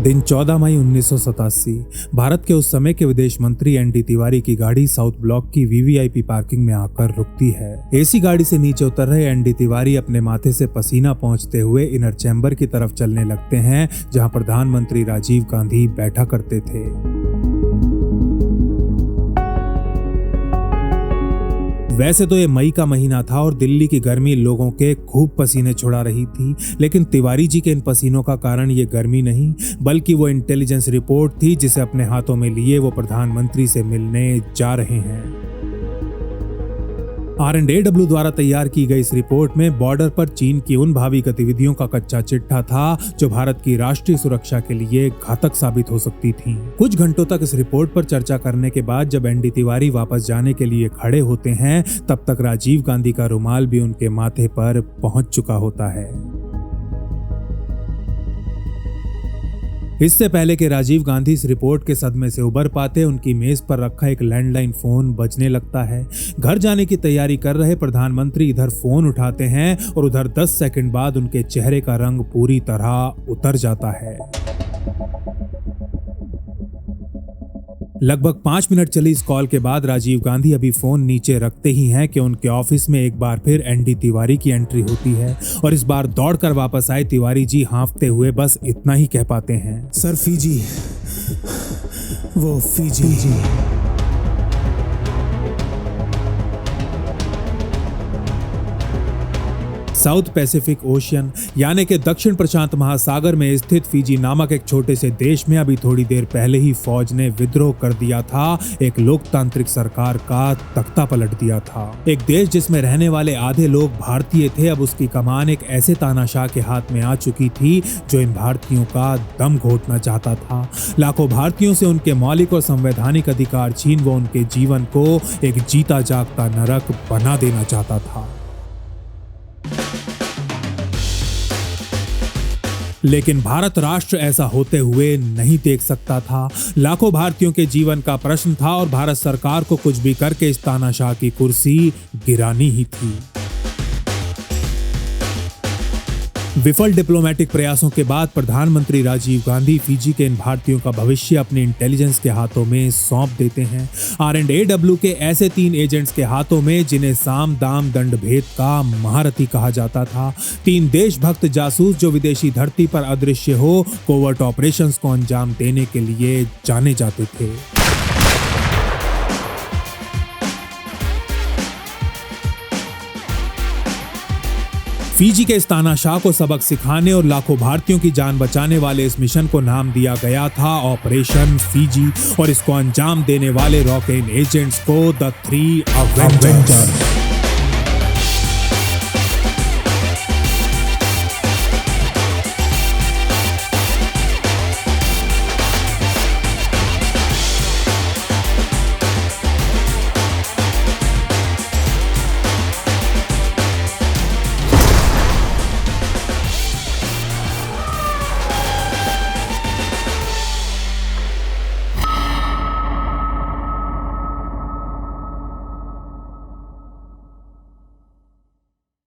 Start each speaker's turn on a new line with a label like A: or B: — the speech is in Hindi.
A: दिन 14 मई 1987। भारत के उस समय के विदेश मंत्री एनडी तिवारी की गाड़ी साउथ ब्लॉक की वीवीआईपी पार्किंग में आकर रुकती है। एसी गाड़ी से नीचे उतर रहे एनडी तिवारी अपने माथे से पसीना पोंछते हुए इनर चैम्बर की तरफ चलने लगते हैं, जहां प्रधानमंत्री राजीव गांधी बैठा करते थे। वैसे तो ये मई का महीना था और दिल्ली की गर्मी लोगों के खूब पसीने छुड़ा रही थी, लेकिन तिवारी जी के इन पसीनों का कारण ये गर्मी नहीं बल्कि वो इंटेलिजेंस रिपोर्ट थी जिसे अपने हाथों में लिए वो प्रधानमंत्री से मिलने जा रहे हैं। R&AW द्वारा तैयार की गई इस रिपोर्ट में बॉर्डर पर चीन की उन भावी गतिविधियों का कच्चा चिट्ठा था जो भारत की राष्ट्रीय सुरक्षा के लिए घातक साबित हो सकती थी। कुछ घंटों तक इस रिपोर्ट पर चर्चा करने के बाद जब एनडी तिवारी वापस जाने के लिए खड़े होते हैं, तब तक राजीव गांधी का रुमाल भी उनके माथे पर पहुंच चुका होता है। इससे पहले कि राजीव गांधी इस रिपोर्ट के सदमे से उबर पाते, उनकी मेज पर रखा एक लैंडलाइन फोन बजने लगता है। घर जाने की तैयारी कर रहे प्रधानमंत्री इधर फोन उठाते हैं और उधर 10 सेकंड बाद उनके चेहरे का रंग पूरी तरह उतर जाता है। लगभग 5 मिनट चली इस कॉल के बाद राजीव गांधी अभी फोन नीचे रखते ही हैं कि उनके ऑफिस में एक बार फिर एनडी तिवारी की एंट्री होती है और इस बार दौड़कर वापस आए तिवारी जी हांफते हुए बस इतना ही कह पाते हैं,
B: सर फीजी, वो फीजी।
A: साउथ पैसिफिक ओशियन यानी कि दक्षिण प्रशांत महासागर में स्थित फिजी नामक एक छोटे से देश में अभी थोड़ी देर पहले ही फौज ने विद्रोह कर दिया था, एक लोकतांत्रिक सरकार का तख्ता पलट दिया था। एक देश जिसमें रहने वाले आधे लोग भारतीय थे, अब उसकी कमान एक ऐसे तानाशाह के हाथ में आ चुकी थी जो इन भारतीयों का दम घोटना चाहता था। लाखों भारतीयों से उनके मौलिक और संवैधानिक अधिकार छीन वो उनके जीवन को एक जीता जागता नरक बना देना चाहता था। लेकिन भारत राष्ट्र ऐसा होते हुए नहीं देख सकता था। लाखों भारतीयों के जीवन का प्रश्न था और भारत सरकार को कुछ भी करके इस तानाशाह की कुर्सी गिरानी ही थी। विफल डिप्लोमेटिक प्रयासों के बाद प्रधानमंत्री राजीव गांधी फिजी के इन भारतीयों का भविष्य अपने इंटेलिजेंस के हाथों में सौंप देते हैं। R&AW के ऐसे 3 एजेंट्स के हाथों में जिन्हें साम दाम दंड भेद का महारथी कहा जाता था। 3 देशभक्त जासूस जो विदेशी धरती पर अदृश्य हो कोवर्ट ऑपरेशंस को अंजाम देने के लिए जाने जाते थे। फिजी के इस तानाशाह को सबक सिखाने और लाखों भारतीयों की जान बचाने वाले इस मिशन को नाम दिया गया था ऑपरेशन फिजी और इसको अंजाम देने वाले रॉक एजेंट्स को द 3 अवेंजर्स।